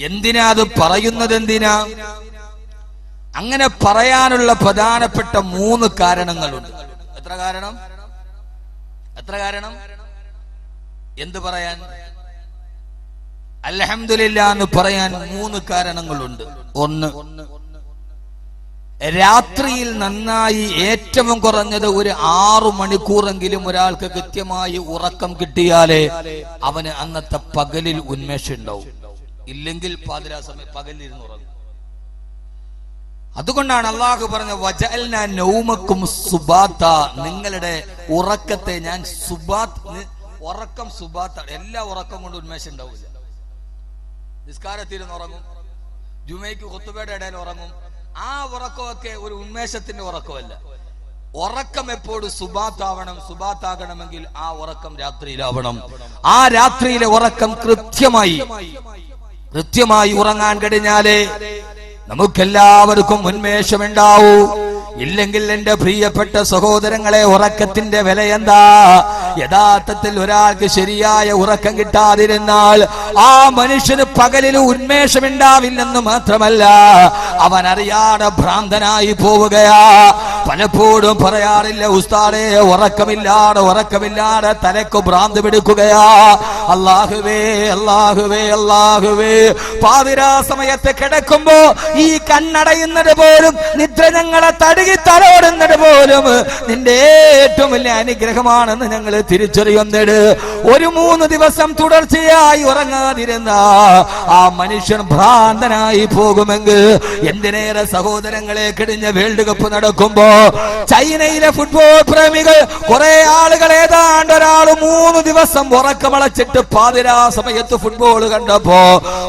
എന്തിനാ അത് പറയുന്നത്? എന്തിനാ അങ്ങനെ പറയാനുള്ള പ്രധാനപ്പെട്ട 3 കാരണങ്ങളുണ്ട്. എത്ര കാരണം? എന്ത് പറയാൻ? അൽഹംദുലില്ലാ എന്ന് പറയാൻ 3 കാരണങ്ങളുണ്ട്. ഒന്ന്, രാത്രിയിൽ നന്നായി ഏറ്റവും കുറഞ്ഞത് ഒരു 6 മണിക്കൂറെങ്കിലും ഒരാൾക്ക് കൃത്യമായി ഉറക്കം കിട്ടിയാലേ അവന് അന്നത്തെ പകലിൽ ഉന്മേഷം ഉണ്ടാവും. ഇല്ലെങ്കിൽ പാതിരാ സമയം പകലിരുന്ന് ഉറങ്ങും. അതുകൊണ്ടാണ് അള്ളാഹു പറഞ്ഞ വജഅൽനാ നൗമക്കും സുബാത്ത, നിങ്ങളുടെ ഉറക്കത്തെ ഞാൻ ഉറക്കം സുബാത്ത. എല്ലാ ഉറക്കം കൊണ്ട് ഉന്മേഷം ഉണ്ടാവില്ല. നിസ്കാരത്തിരുന്ന് ഉറങ്ങും, ജുമയ്ക്ക് ഖുതുബയുടെ ഇടയിൽ ഉറങ്ങും. ആ ഉറക്കമൊക്കെ ഒരു ഉന്മേഷത്തിന്റെ ഉറക്കമല്ല. ഉറക്കം എപ്പോഴും സുബാത്താവണം. സുബാത്താകണമെങ്കിൽ ആ ഉറക്കം രാത്രിയിലാവണം. ആ രാത്രിയിലെ ഉറക്കം കൃത്യമായി ഉറങ്ങാൻ കഴിഞ്ഞാലേ നമുക്കെല്ലാവർക്കും ഉന്മേഷമുണ്ടാവൂ. ഇല്ലെങ്കിൽ എന്റെ പ്രിയപ്പെട്ട സഹോദരങ്ങളെ, ഉറക്കത്തിന്റെ വില എന്താ? യഥാർത്ഥത്തിൽ ഒരാൾക്ക് ശരിയായ ഉറക്കം കിട്ടാതിരുന്നാൽ ആ മനുഷ്യന് പകലിൽ ഉന്മേഷമുണ്ടാവില്ലെന്ന് മാത്രമല്ല, അവൻ അറിയാതെ ഭ്രാന്തനായി പോവുകയാ. പലപ്പോഴും പറയാറില്ല ഉസ്താദേ, ഉറക്കമില്ലാതെ തലക്ക് ഭ്രാന്ത് പിടിക്കുകയാ. അല്ലാഹുവേ അല്ലാഹുവേ അല്ലാഹുവേ, പാതിരാ സമയത്ത് കിടക്കുമ്പോ ഈ കണ്ണടയുന്നത് പോലും, നിദ്ര ഞങ്ങളെ തലോടുന്നത് പോലും നിന്റെ ഏറ്റവും വലിയ അനുഗ്രഹമാണെന്ന് ഞങ്ങൾ തിരിച്ചറിയുന്നത്. ഒരു 3 ദിവസം തുടർച്ചയായി ഉറങ്ങാതിരുന്ന ആ മനുഷ്യൻ ഭ്രാന്തനായി പോകുമെങ്കിൽ എന്തിനേറെ സഹോദരങ്ങളെ, കഴിഞ്ഞ വേൾഡ് കപ്പ് നടക്കുമ്പോ ചൈനയിലെ ഫുട്ബോൾ പ്രേമികൾ കുറെ ആളുകൾ, ഏതാണ്ട് ഒരാൾ 3 ദിവസം ഉറക്കമളച്ചിട്ട് പാതിരാ സമയത്ത് ഫുട്ബോൾ കണ്ടപ്പോ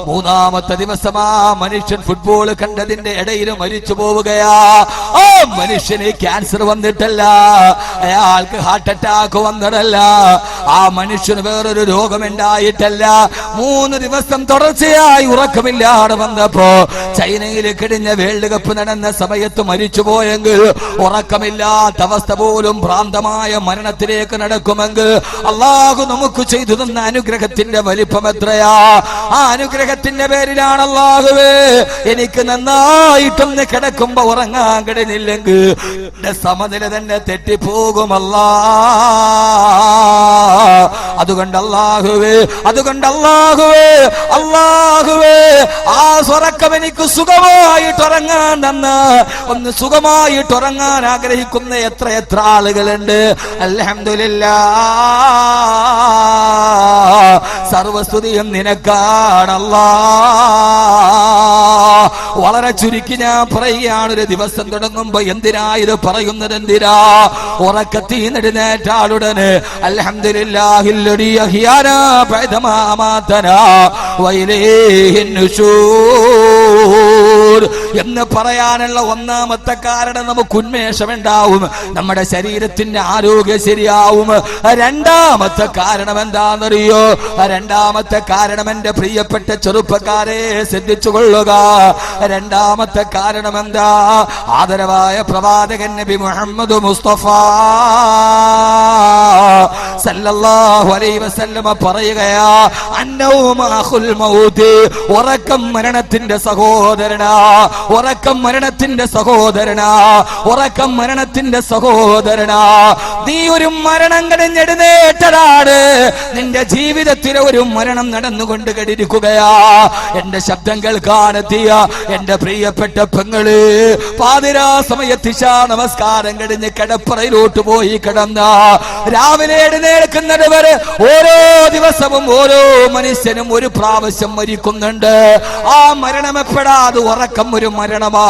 3ാമത്തെ ദിവസം ആ മനുഷ്യൻ ഫുട്ബോൾ കണ്ടതിന്റെ ഇടയിൽ മരിച്ചു പോവുകയാ. ആ മനുഷ്യന് ക്യാൻസർ വന്നിട്ടല്ല, അയാൾക്ക് ഹാർട്ട് അറ്റാക്ക് വന്നിട്ടല്ല, ആ മനുഷ്യന് വേറൊരു രോഗമുണ്ടായിട്ടല്ല. 3 ദിവസം തുടർച്ചയായി ഉറക്കമില്ലാതെ വന്നപ്പോ ചൈനയിൽ കഴിഞ്ഞ വേൾഡ് കപ്പ് നടന്ന സമയത്ത് മരിച്ചുപോയെങ്കിൽ ഉറക്കമില്ലാത്ത അവസ്ഥ പോലും ഭ്രാന്തമായ മരണത്തിലേക്ക് നടക്കുമെങ്കിൽ അള്ളാഹു നമുക്ക് ചെയ്തു തന്ന അനുഗ്രഹത്തിന്റെ വലിപ്പം എത്രയാ! ആ അനുഗ്രഹത്തിന്റെ പേരിലാണ് അള്ളാഹുവേ എനിക്ക് നന്നായിട്ടൊന്ന് കിടക്കുമ്പോ ഉറങ്ങാൻ കഴിഞ്ഞില്ലെങ്കിൽ സമനില തന്നെ തെറ്റിപ്പോകുമല്ലാ. അതുകൊണ്ട് അല്ലാഹുവേ ആ ഉറക്കം എനിക്ക് സുഖമായിട്ട് ഉറങ്ങാൻ തന്ന, ഒന്ന് സുഖമായിട്ട് ഉറങ്ങാൻ ആഗ്രഹിക്കുന്ന എത്ര ആളുകളുണ്ട്. അൽഹംദുലില്ലാഹ്, സർവസ്തുതിയും നിനക്കാണല്ലാ. വളരെ ചുരുക്കി ഞാൻ പറയുകയാണ്, ഒരു ദിവസം തുടങ്ങുമ്പോ എന്തിനാ ഇത് പറയുന്നത്? എന്തിനാ? ഉറക്കത്തീന്നെഴുന്നേറ്റ ആളുടനെ അൽഹംദുലില്ലാഹില്ലദീ അഹ്യാനാ ബഅദമാ അമാതനാ വഇലൈഹി നുശൂർ എന്ന് പറയാനുള്ള 1ാമത്തെ കാരണം നമുക്ക് ഉന്മേഷമുണ്ടാവും, നമ്മുടെ ശരീരത്തിന്റെ ആരോഗ്യം ശരിയാവും. 2ാമത്തെ കാരണം എന്താണെന്നറിയോ? 2ാമത്തെ കാരണം, എന്റെ പ്രിയപ്പെട്ട ചെറുപ്പക്കാരെ ശ്രദ്ധിച്ചു കൊള്ളുക. 2ാമത്തെ കാരണം എന്താ? ആദരവായ പ്രവാചകൻ നബി മുഹമ്മദ് മുസ്തഫ സല്ലല്ലാഹു അലൈഹി വസല്ലമ പറയുകയാ, അന്നൗമ അഖുൽ മൗത്, ഉറക്കം മരണത്തിന്റെ സഹോദരനാ, ഉറക്കം മരണത്തിന്റെ സഹോദരനാ, ഉറക്കം മരണത്തിന്റെ സഹോദരനാ. നീ ഒരു മരണം കഴിഞ്ഞെഴുന്നേറ്റതാണ്, നിന്റെ ജീവിതത്തിലെ ഒരു മരണം നടന്നുകൊണ്ട് കഴിഞ്ഞിരിക്കുകയാ. എന്റെ ശബ്ദം കേൾക്കാനെത്തിയ എന്റെ പ്രിയപ്പെട്ട പെങ്ങള്, പാതിരാ സമയത്ത് ഇശാ നമസ്കാരം കഴിഞ്ഞ് കിടപ്പറയിലോട്ട് പോയി കിടന്ന രാവിലെ എഴുന്നേൽക്കുന്നത് വരെ ഓരോ ദിവസവും ഓരോ മനുഷ്യനും ഒരു പ്രാവശ്യം മരിക്കുന്നുണ്ട്. ആ മരണം എപ്പോഴാത് ഉറക്കം ഒരു മരണമാ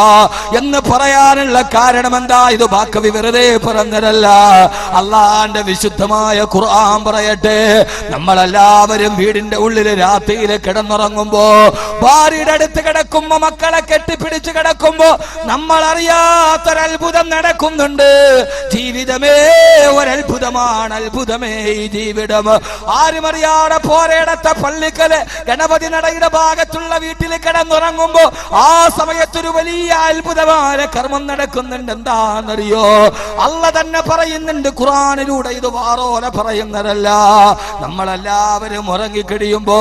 എന്ന് പറയാനുള്ള കാരണം എന്താ? ഇത് ബാക്കി വെറുതെ പറഞ്ഞതല്ല, അള്ളാന്റെ വിശുദ്ധമായ ഖുർആൻ പറയട്ടെ. നമ്മളെല്ലാവരും വീടിന്റെ ഉള്ളിൽ രാത്രിയിൽ കിടന്നുറങ്ങുമ്പോ ഭാര്യയുടെ അടുത്ത് കിടക്കുമ്പോ മക്കളെ കെട്ടിപ്പിടിച്ച് കിടക്കുമ്പോ നമ്മൾ അറിയാത്തൊരത്ഭുതം നടക്കുന്നുണ്ട്. ജീവിതമേ ഒരത്ഭുതമാണ്, അത്ഭുതമേ ഈ ജീവിതം. ആരും അറിയാതെ പോരേടത്തെ പള്ളിക്കല് ഗണപതി നടയുടെ ഭാഗത്തുള്ള വീട്ടിൽ കിടന്നുറങ്ങുമ്പോ ആ സമയത്തൊരു വലിയ അത്ഭുതമായ കർമ്മം നടക്കുന്നുണ്ട്. എന്താണെന്നറിയോ? അല്ല തന്നെ പറയുന്നുണ്ട് ഖുർആനിലൂടെ, ഇത് വാറോല പറയുന്നതല്ല. നമ്മളെല്ലാവരും ഉറങ്ങിക്കഴിയുമ്പോ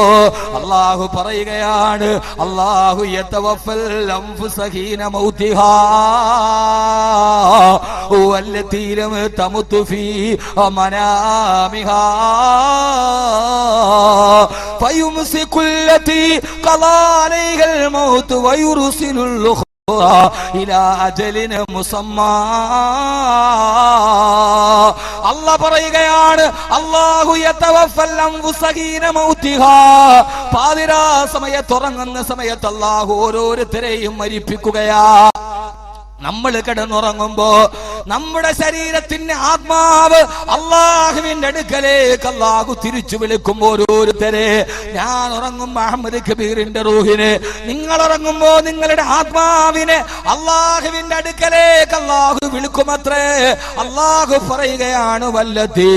അള്ളാഹു പറയുകയാണ്, അള്ളാഹു യതവഫൽ അൻഫുസ ഹീന മൗതിഹാ വല്ലതീ ലം തമുതു ഫീ മനാമിഹാ ഫയുംസികു ല്ലതീ ഖലാ അലൈഹൽ മൗത് വയുർസിലുൽ ഇലാ അജലിൻ മുസമ്മാ. അല്ലാഹ് പറയുകയാണ്, അല്ലാഹു യതവഫൽ അൻഫുസ ഹീന മൗതിഹാ, പാതിരാ സമയത്ത് ഉറങ്ങുന്ന സമയത്ത് അല്ലാഹു ഓരോരുത്തരെയും മരിപ്പിക്കുകയാ. നമ്മൾ കിടന്നുറങ്ങുമ്പോ നമ്മുടെ ശരീരത്തിന്റെ ആത്മാവ് അള്ളാഹുവിന്റെ അടുക്കലേക്ക് അള്ളാഹു തിരിച്ചു വിളിക്കുമ്പോ ഓരോരുത്തരെ, ഞാൻ ഉറങ്ങുമ്പോ അഹമ്മദ് കബീറിന്റെ റൂഹിനെ, നിങ്ങൾ ഉറങ്ങുമ്പോ നിങ്ങളുടെ ആത്മാവിനെ അള്ളാഹുവിന്റെ അടുക്കലേക്ക് അള്ളാഹു വിളിക്കുമത്രേ. അള്ളാഹു പറയുകയാണ്, വല്ലതീ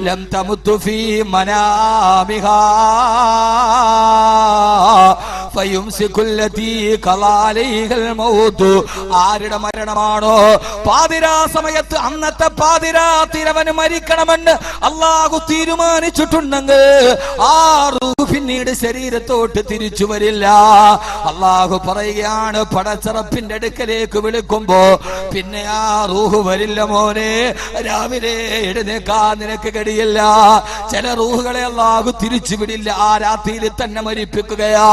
ലം തമുതു ഫീ മനാമിഹാ ഫയുംസികു ല്ലതീ ഖലാ അലൈഹൽ മൗത്. ആരുടെ മരണമാണോ പാതിരാ സമയത്ത്, അന്നത്തെ പാതിരാത്തിരവന് മരിക്കണമെന്ന് അള്ളാഹു തീരുമാനിച്ചിട്ടുണ്ടെങ്കിൽ ആ റൂഹ് പിന്നീട് ശരീരത്തോട്ട് തിരിച്ചു വരില്ല. അള്ളാഹു പറയുകയാണ്, പടച്ചറപ്പിന്റെ അടുക്കലേക്ക് വിളിക്കുമ്പോ പിന്നെ ആ റൂഹ് വരില്ല മോനെ. രാവിലെ എഴുന്നേക്കാൻ നിനക്ക് കഴിയില്ല. ചില റൂഹുകളെ അള്ളാഹു തിരിച്ചു വിടില്ല, ആ രാത്രിയിൽ തന്നെ മരിപ്പിക്കുകയാ.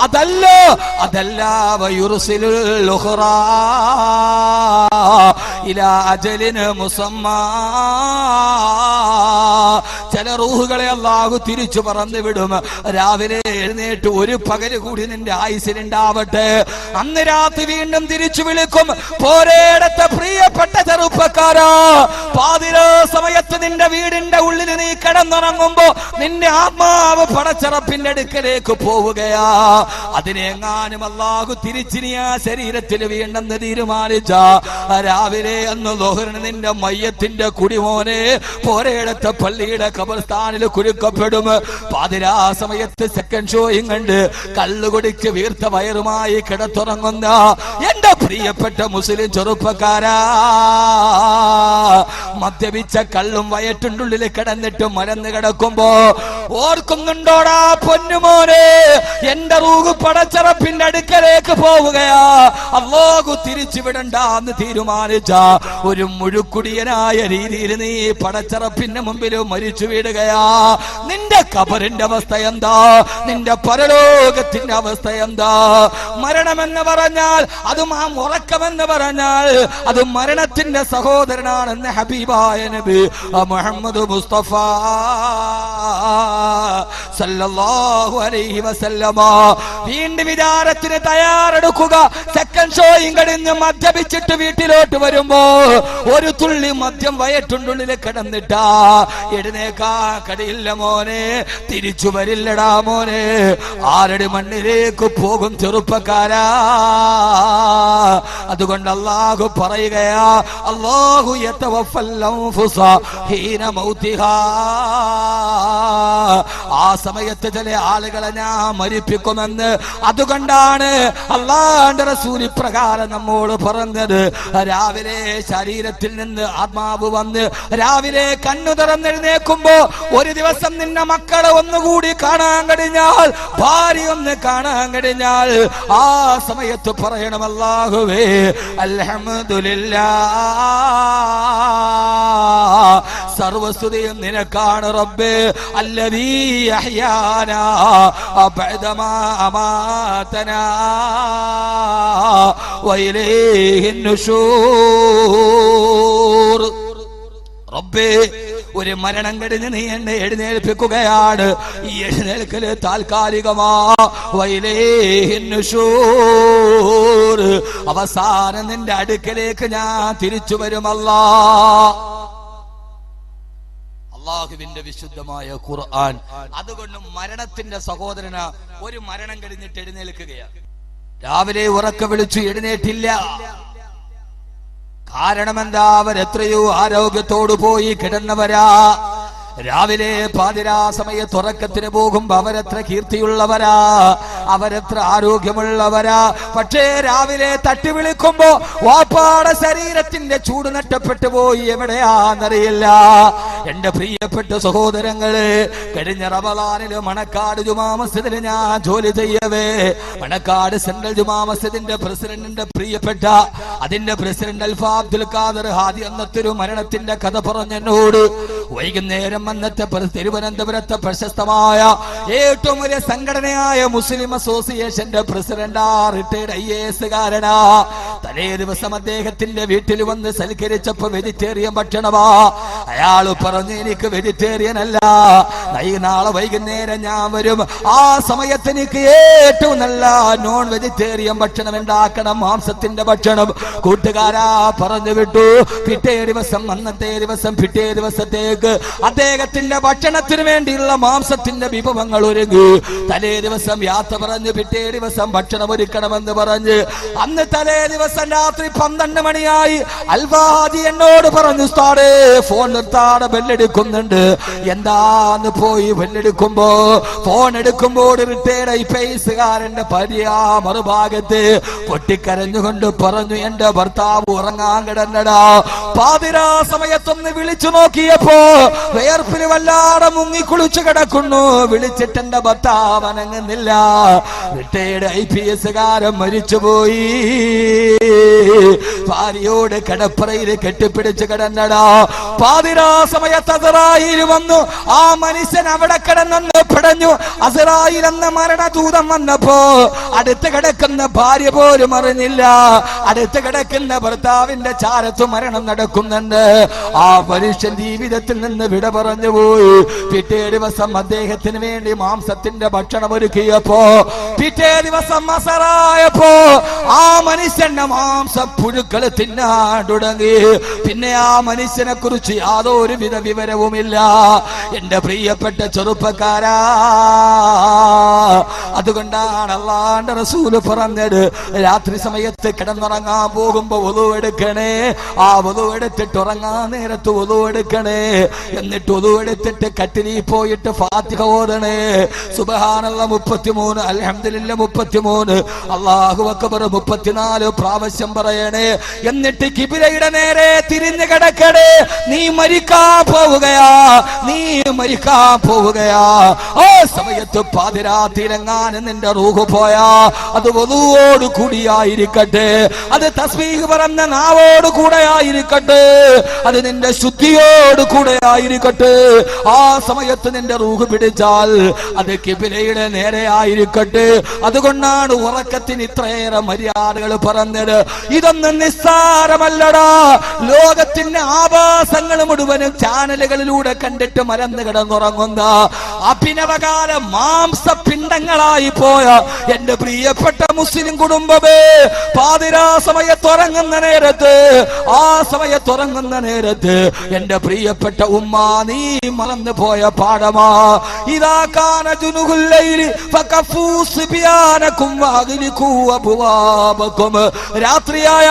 അതല്ല വയുർസിലുൽ ഉഖ്റാ ഇലാ അജലിൻ മുസമ്മാ. ചില റൂഹുകളെ അല്ലാഹു തിരിച്ചു പറന്നു വിടും. രാവിലെ എഴുന്നേറ്റ് ഒരു പകല് കൂടി നിന്റെ ആയുസ്സിലുണ്ടാവട്ടെ, അന്ന് രാത്രി വീണ്ടും തിരിച്ചു വിളിക്കും. പോരേടത്തെ പ്രിയപ്പെട്ട ചെറുപ്പക്കാരാ, പാതിരാ സമയത്ത് നിന്റെ വീടിന്റെ ഉള്ളിൽ നീ കിടന്നുറങ്ങുമ്പോ നിന്റെ ആത്മാവ് പടച്ചറപ്പിന്റെ അടുക്കലേക്ക് പോവുകയാ. അതിനെങ്ങാനും അല്ലാഹു തിരിച്ചിനി ആ ശരീരത്തിൽ വീണ്ടെന്ന് തീരുമാനിച്ച രാവിലെ അന്ന് ലോഹറിന് നിന്റെ മയ്യത്തിന്റെ കുടിമോനെ പോരേടത്തെ പള്ളിയുടെ ഖബർസ്ഥാനിൽ കുരുക്കപ്പെടും. പാതിരാ സമയത്ത് സെക്കൻഡ് ഷോയും കണ്ട് കള്ളുകുടിക്ക് വീർത്ത വയറുമായി കിടത്തുറങ്ങുന്ന എന്റെ പ്രിയപ്പെട്ട മുസ്ലിം ചെറുപ്പക്കാരാ, മദ്യപിച്ച കള്ളും വയറ്റുള്ളിൽ കിടന്നിട്ട് മലന്ന് കിടക്കുമ്പോ ഓർക്കുന്നുണ്ടോടാ പൊന്നുമോനെ, എന്റെ റൂഹ് പടച്ചറപ്പിന്റെ അടുക്കലേക്ക് പോവുകയാ. അല്ലാഹു തിരിച്ചു വിടണ്ടെന്ന് തീരുമാനിച്ച ഒരു മുഴുക്കുടിയനായ രീതിയിൽ നീ പടച്ചറപ്പിന്റെ മുമ്പിൽ മരിച്ചു വീടുകയാ. നിന്റെ ഖബറിന്റെ അവസ്ഥ എന്താ? നിന്റെ പരലോകത്തിന്റെ അവസ്ഥ എന്താ? മരണമെന്ന് പറഞ്ഞാൽ അതും ആ ഉറക്കമെന്ന് പറഞ്ഞാൽ അത് മരണത്തിന്റെ സഹോദരനാണെന്ന് ഹബീബായ നബി മുഹമ്മദ് മുസ്തഫ സല്ലല്ലാഹു അലൈഹി വസല്ലമ. വീണ്ടും വിചാരത്തിന് തയ്യാറെടുക്കുക. സെക്കൻഡ് ഷോയും കഴിഞ്ഞ് മദ്യപിച്ചിട്ട് വീട്ടിലോട്ട് വരുമ്പോ ഒരു തുള്ളി മദ്യം വയറ്റുള്ളിൽ കിടന്നിട്ടാ എഴുന്നേക്കാ കടിയില്ല മോനെ, തിരിച്ചു വരില്ലടാ മോനെ. ആരുടെ മണ്ണിലേക്ക് പോകും ചെറുപ്പക്കാരാ? അതുകൊണ്ട് അല്ലാഹു പറയുകയാ, അല്ലാഹു യതവഫൽ അൻഫുസ ഹീന മൗതിഹാ. ആ സമയത്ത് ചില ആളുകളെ ഞാൻ മരിപ്പിക്കുമെന്ന്. അതുകൊണ്ടാണ് അല്ലാഹുവിന്റെ റസൂൽ പ്രകാരം നമ്മോട് പറഞ്ഞത്, രാവിലെ ശരീരത്തിൽ നിന്ന് ആത്മാവ് വന്ന് രാവിലെ കണ്ണു തുറന്നെഴുന്നേക്കുമ്പോ ഒരു ദിവസം നിന്നെ മക്കളെ ഒന്നുകൂടി കാണാൻ കഴിഞ്ഞാൽ, ഭാര്യ ഒന്ന് കാണാൻ കഴിഞ്ഞാൽ, ആ സമയത്ത് പറയണം, അല്ലാഹുവേ അൽഹംദുലില്ലാഹ്, സർവസ്തുതിയും നിനക്കാണ് റബ്ബേ, അല്ലദീ അഹ്യാനാ ബഅദമാ അമാതനാ വഇലൈഹിൻ നുശൂർ. റബ്ബേ, ഒരു മരണം കഴിഞ്ഞ് നീ എന്നെ എഴുന്നേൽപ്പിക്കുകയാണ്. ഈ എഴുന്നേൽക്കല് താൽക്കാലികമാ. വഇലൈഹിൻ നുശൂർ, അവസാനം നിന്റെ അടുക്കലേക്ക് ഞാൻ തിരിച്ചു വരും അല്ലാഹ്. അല്ലാഹുവിന്റെ വിശുദ്ധമായ ഖുർആൻ. അതുകൊണ്ട് മരണത്തിന്റെ സഹോദരന ഒരു മരണം കഴിഞ്ഞിട്ട് എഴുന്നേൽക്കുകയാണ്. രാവിലെ ഉറക്ക വിളിച്ചു എഴുന്നേറ്റില്ല. കാരണമെന്താ? അവരെത്രയോ ആരോഗ്യത്തോടു പോയി കിടന്നവരാ. രാവിലെ പാതിരാ സമയത്ത് ഉറക്കത്തിന് പോകുമ്പോ അവരെത്ര കീർത്തിയുള്ളവരാ, അവരെത്ര ആരോഗ്യമുള്ളവരാ. പക്ഷേ രാവിലെ തട്ടി വിളിക്കുമ്പോ വാപ്പാടെ ശരീരത്തിന്റെ ചൂട് നഷ്ടപ്പെട്ടു പോയി. എവിടെയാന്നറിയില്ല. എന്റെ പ്രിയപ്പെട്ട സഹോദരങ്ങള്, കഴിഞ്ഞ റമളാനില് മണക്കാട് ജുമാ മസ്ജിദിൽ ഞാൻ ജോലി ചെയ്യവേ, മണക്കാട് സെൻട്രൽ ജുമാ മസ്ജിദിന്റെ പ്രസിഡന്റിന്റെ പ്രിയപ്പെട്ട അതിന്റെ പ്രസിഡന്റ് അൽഫാ അബ്ദുൽ ഖാദർ ഹാദി അന്നത്തൊരു മരണത്തിന്റെ കഥ പറഞ്ഞെന്നോട്. വൈകുന്നേരം അന്നത്തെ തിരുവനന്തപുരത്തെ പ്രശസ്തമായ ഏറ്റവും വലിയ സംഘടനയായ മുസ്ലിം അസോസിയേഷന്റെ പ്രസിഡന്റ്, റിട്ടയർഡ് IAS കാരനാ. തലേ ദിവസം അദ്ദേഹത്തിന്റെ വീട്ടിൽ വന്ന് സൽക്കരിച്ചപ്പോ വെജിറ്റേറിയൻ ഭക്ഷണമാ. അയാള് പറഞ്ഞു, എനിക്ക് വെജിറ്റേറിയൻ അല്ല, നാളെ വൈകുന്നേരം ഞാൻ വരും, ആ സമയത്ത് എനിക്ക് ഏറ്റവും നല്ല നോൺ വെജിറ്റേറിയൻ ഭക്ഷണം ഉണ്ടാക്കണം, മാംസത്തിന്റെ ഭക്ഷണം. കൂട്ടുകാരാ പറഞ്ഞു വിട്ടു. പിറ്റേ ദിവസം അന്നത്തെ ദിവസം പിറ്റേ ദിവസത്തേക്ക് അദ്ദേഹത്തിന്റെ ഭക്ഷണത്തിന് വേണ്ടിയുള്ള മാംസത്തിന്റെ വിഭവങ്ങൾ ഒരുങ്ങി. തലേ ദിവസം യാത്ര പറഞ്ഞ് പിറ്റേ ദിവസം ഭക്ഷണം ഒരുക്കണമെന്ന് പറഞ്ഞ് അന്ന് തലേ ദിവസം രാത്രി 12 മണിയായി. അൽവാദി എന്നോട് പറഞ്ഞു, ഉസ്താദേ ഫോൺ നിർത്താതെ ബെല്ലെടുക്കുന്നുണ്ട്. എന്താന്ന് പോയി ബെല്ലെടുക്കുമ്പോ ഫോൺ എടുക്കുമ്പോൾ റിട്ടയർഡ് IAS കാരന്റെ ഭാര്യ മറുഭാഗത്ത് പൊട്ടിക്കരഞ്ഞുകൊണ്ട് പറഞ്ഞു, എന്റെ ഭർത്താവ് ഉറങ്ങാൻ കിടന്നടാ. പാതിരാ സമയത്തൊന്ന് വിളിച്ചു നോക്കിയപ്പോ വേർപ്പിന് വല്ലാതെ മുങ്ങിക്കുളിച്ചു കിടക്കുന്നു. വിളിച്ചിട്ട് എന്റെ ഭർത്താവ് അനങ്ങുന്നില്ല. റിട്ടയർഡ് IPS കാരൻ മരിച്ചുപോയി. ഭാര്യയോട് കിടപ്പറയിൽ കെട്ടിപ്പിടിച്ച് കിടന്നടാ. പാതിരാ സമയത്ത് അസ്റായീൽ വന്നു. ആ മനുഷ്യൻ അവിടെ കിടന്നു പിടഞ്ഞു. അസ്റായീൽ എന്ന മരണദൂതം വന്നപ്പോ അടുത്ത് കിടക്കുന്ന ഭാര്യ പോലും അറിഞ്ഞില്ല. അടുത്ത് കിടക്കുന്ന ഭർത്താവിന്റെ ചാരത്ത് മരണം നടക്കുന്നുണ്ട്. ആ മനുഷ്യൻ ജീവിതത്തിൽ നിന്ന് വിട പറഞ്ഞു പോയി. പിറ്റേ ദിവസം അദ്ദേഹത്തിന് വേണ്ടി മാംസത്തിന്റെ ഭക്ഷണം ഒരുക്കിയപ്പോ പിറ്റേ ദിവസം അസറായപ്പോ ആ മനുഷ്യന്റെ മാംസം പുഴുക്കൾ തിന്നാൻ തുടങ്ങി. പിന്നെ ആ മനുഷ്യനെ കുറിച്ച് യാതൊരു വിധ വിവരവുമില്ല. എന്റെ പ്രിയപ്പെട്ട ചെറുപ്പക്കാരാ, അതുകൊണ്ടാണ് അല്ലാഹുവിന്റെ റസൂല് പറഞ്ഞത്, രാത്രി സമയത്ത് കിടന്നുറങ്ങാൻ പോകുമ്പോ വുളു എടുക്കണേ. ആ വുളു എടുത്തിട്ട് ഉറങ്ങാൻ നേരത്ത് വുളു എടുക്കണേ. എന്നിട്ട് വുളു എടുത്തിട്ട് കട്ടിലിൽ പോയിട്ട് ഫാത്തിഹ ഓതണേ. സുബ്ഹാനല്ലാഹ് 33, അൽഹംദുലില്ലാഹ് 33, അല്ലാഹു അക്ബർ 34 പ്രാവശ്യം പറയണേ. എന്നിട്ട് കിബിലയുടെ നേരെ തിരിഞ്ഞു കിടക്കണേ. നീ മരിക്കാൻ പോവുകയാ, നീ മരിക്കാൻ പോവുകയാ. ആ സമയത്ത് പാതിരാത്തിലെങ്ങാനും നിന്റെ റൂഹ് പോയാ അത് വുളൂവോട് കൂടിയായിരിക്കട്ടെ, അത് തസ്ബീഹ് പറഞ്ഞ നാവോട് കൂടെ ആയിരിക്കട്ടെ, അത് നിന്റെ ശുദ്ധിയോട് കൂടെ ആയിരിക്കട്ടെ. ആ സമയത്ത് നിന്റെ റൂഹ് പിടിച്ചാൽ അത് കിബിലയുടെ നേരെ ആയിരിക്കട്ടെ. അതുകൊണ്ടാണ് ഉറക്കത്തിന് ഇത്രയേറെ മര്യാദകൾ പറഞ്ഞത്. ഇതൊന്നും നിസ്സാരമല്ലടാ. ലോകത്തിന്റെ ആഭാസങ്ങൾ മുഴുവനും ചാനലുകളിലൂടെ കണ്ടിട്ട് മരന്ന് കിടന്നുറങ്ങുന്ന അഭിനവകാല മാംസപിണ്ഡങ്ങളായി പോയ എന്റെ പ്രിയപ്പെട്ട മുസ്ലിം കുടുംബമേ, പാതിരാ സമയത്തുറങ്ങുന്ന നേരത്ത്, ആ സമയത്തുറങ്ങുന്ന നേരത്ത് എന്റെ പ്രിയപ്പെട്ട ഉമ്മ, നീ മറന്നു പോയ പാഠമാ. ഇതാക്കാന ജുനുഹുല്ലൈലി ഫകഫൂ സിബിയാനകും വഅഗ്ലികൂ അബ്വാബകും. രാത്രിയായ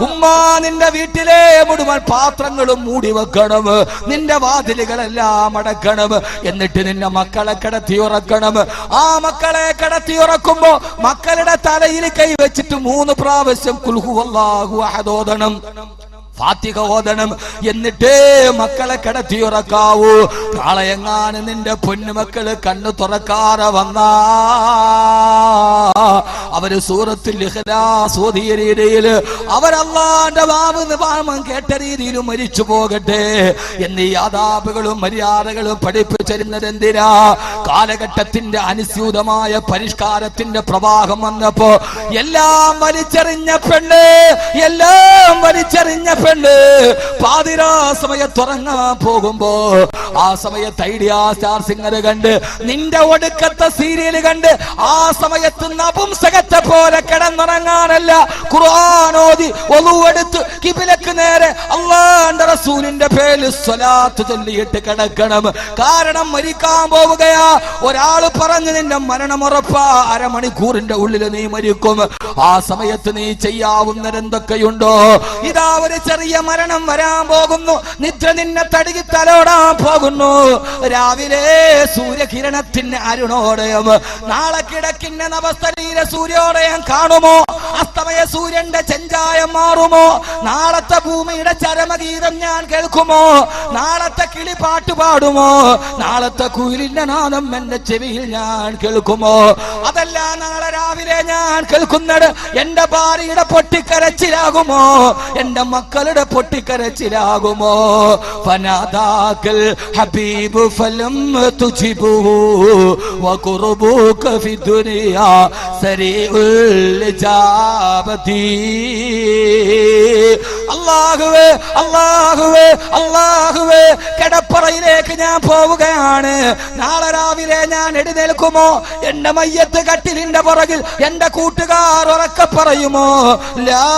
ഉമ്മ നിന്റെ വീട്ടിലെ മുഴുവൻ പാത്രങ്ങളും മൂടി വെക്കണം, നിന്റെ വാതിലുകളെല്ലാം അടക്കണം. എന്നിട്ട് നിന്റെ മക്കളെ കിടത്തി ഉറക്കണം. ആ മക്കളെ കിടത്തി ഉറക്കുമ്പോ മക്കളുടെ തലയിൽ കൈവച്ചിട്ട് 3 പ്രാവശ്യം ഖുൽ ഹുവല്ലാഹു അഹദ് ഓതണം, ഫാത്തിഹ ഓതണം. എന്നിട്ടേ മക്കളെ കിടത്തി ഉറക്കാവൂ. നാളെ എങ്ങാനും നിന്റെ പൊന്നുമക്കള് കണ്ണു തുറക്കാതെ വന്നാ അവര് സൂറത്തുൽ ഇഖ്ലാസ് ഓതിയ രീതിയിൽ അവരല്ലാന്റെ നാമം കേട്ട രീതിയിൽ മരിച്ചു പോകട്ടെ എന്നീ ആദാബുകളും മര്യാദകളും പഠിപ്പിച്ചിരുന്നത് എന്തിനാ? കാലഘട്ടത്തിന്റെ അനുസ്യൂതമായ പരിഷ്കാരത്തിന്റെ പ്രവാഹം വന്നപ്പോ എല്ലാം വലിച്ചെറിഞ്ഞ പെണ്ണ്, എല്ലാം വലിച്ചെറിഞ്ഞ പെണ്ണ് പാതിരാ സമയത്തുറങ്ങാൻ പോകുമ്പോ ആ സമയത്ത് ഐഡിയ സ്റ്റാർ സിംഗർ കണ്ട്, നിന്റെ ഒടുക്കത്തെ സീരിയൽ കണ്ട്, ആ സമയത്ത് നപുംസക ഇന്നത്തെ പോലെ കിടന്നുറങ്ങാനല്ല, ഖുർആനോദി ഒളുവെടുത്ത് കിബിലക്ക് നേരെ അല്ലാഹുവിന്റെ റസൂലിന്റെ പേരിൽ സ്വലാത്ത് ചൊല്ലിയിട്ട് കിടക്കണം. കാരണം മരിക്കാൻ പോവുകയാ. ഒരാള് പറഞ്ഞു നിന്റെ മരണം ഉറപ്പാ, അരമണിക്കൂറിന്റെ ഉള്ളിൽ നീ മരിക്കും. ആ സമയത്ത് നീ ചെയ്യാവുന്നതെന്തൊക്കെയുണ്ടോ? ഇതാ ഒരു ചെറിയ മരണം വരാൻ പോകുന്നു, നിദ്ര നിന്നെ തടുകി തലോടാൻ പോകുന്നു. രാവിലെ സൂര്യകിരണത്തിന് അരുണോദയം, നാളെ കിടക്കിന്റെ നവസ്ഥലീല സൂര്യോദയം കാണുമോ? അസ്തമയ സൂര്യന്റെ ചെഞ്ചായം മാറുമോ? നാളത്തെ ഭൂമിയുടെ ചരമഗീതം ഞാൻ കേൾക്കുമോ? നാളത്തെ കിളി പാട്ട് പാടുമോ? നാളത്തെ കുയിലിന്റെ നാദം എന്റെ ചെവിയിൽ ഞാൻ കേൾക്കുമോ? അതല്ല, നാളെ രാവിലെ ഞാൻ കേൾക്കുന്നത് എന്റെ ഭാര്യയുടെ പൊട്ടിക്കരച്ചിലാകുമോ? എന്റെ മക്കളുടെ പൊട്ടിക്കരച്ചിലാകുമോ? ഫനാദാക്കൽ ഹബീബ് ഫലം തുജിബു വഖുർബുക ഫി ദുനിയാ സരീഉൽ ഇജാബതി. അല്ലാഹുവേ അല്ലാഹുവേ അല്ലാഹുവേ, കിടപ്പറയിലേക്ക് ഞാൻ പോവുകയാണ്. നാളെ രാവിലെ ഞാൻ എഴുന്നേൽക്കുമോ? എന്റെ മയ്യത്ത് കട്ടിലിന്റെ പുറകിൽ എന്റെ കൂട്ടുകാർ ഉറക്കെ പറയുമോ? ലാ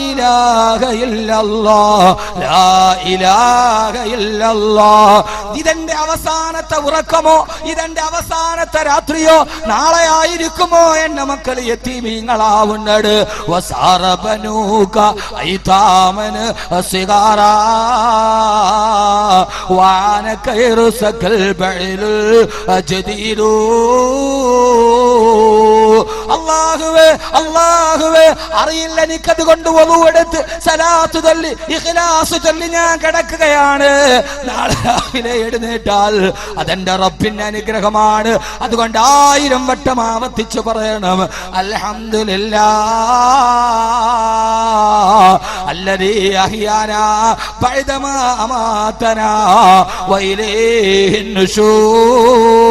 ഇലാഹ ഇല്ലല്ലാഹ്, ലാ ഇലാഹ ഇല്ലല്ലാഹ്. ഇതെന്റെ അവസാനത്തെ ഉറക്കമോ? ഇതെന്റെ അവസാനത്തെ രാത്രിയോ? നാളെ ആയിരിക്കുമോ എന്റെ മക്കൾ യതീമീങ്ങളാവുന്നത്? വസാറബനൂക ഐതാമന് സിഗാറാ വാനക യർസകൽ ബഇലുൽ ജദീദു. അല്ലാഹുവേ അല്ലാഹുവേ, അറിയില്ല എനിക്കത് കൊണ്ട് വളുവെടുത്ത് സലാത്ത് ചൊല്ലി ഇഖ്ലാസ് ചൊല്ലി ഞാൻ കിടക്കുകയാണ്. നാളെ രാവിലെ എഴുന്നേറ്റാൽ അതെന്റെ റബ്ബിന്റെ അനുഗ്രഹമാണ്. അതുകൊണ്ട് 1000 വട്ടം ആവർത്തിച്ചു പറയണം, അൽഹംദുലില്ലാഹ് അല്ലദീ അഹ്യാനാ ബഅദമാ അമാതനാ വഇലൈഹിൻ നുശൂർ.